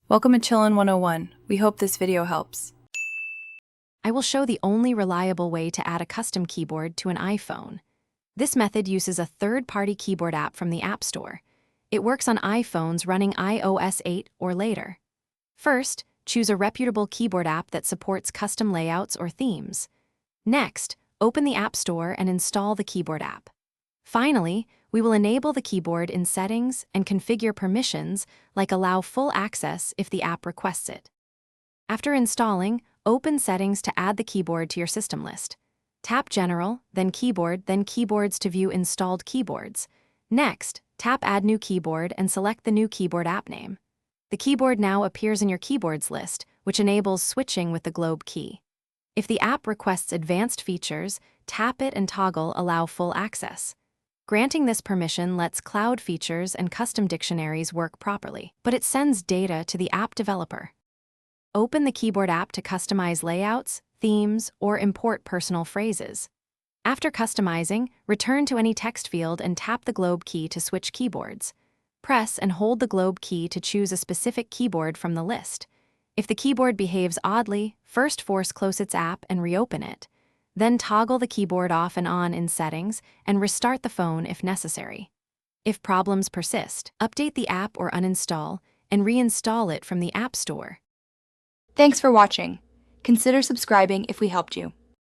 Welcome to Chillin' 101. We hope this video helps. I will show the only reliable way to add a custom keyboard to an iPhone. This method uses a third-party keyboard app from the App Store. It works on iPhones running iOS 8 or later. First, choose a reputable keyboard app that supports custom layouts or themes. Next, open the App Store and install the keyboard app. Finally, we will enable the keyboard in Settings and configure permissions like allow full access if the app requests it. After installing, open Settings to add the keyboard to your system list. Tap General, then Keyboard, then Keyboards to view installed keyboards. Next, tap Add New Keyboard and select the new keyboard app name. The keyboard now appears in your keyboards list, which enables switching with the globe key. If the app requests advanced features, tap it and toggle Allow Full Access. Granting this permission lets cloud features and custom dictionaries work properly, but it sends data to the app developer. Open the keyboard app to customize layouts, themes, or import personal phrases. After customizing, return to any text field and tap the globe key to switch keyboards. Press and hold the globe key to choose a specific keyboard from the list. If the keyboard behaves oddly, first force close its app and reopen it. Then toggle the keyboard off and on in Settings and restart the phone if necessary. If problems persist, update the app or uninstall and reinstall it from the App Store. Thanks for watching. Consider subscribing if we helped you.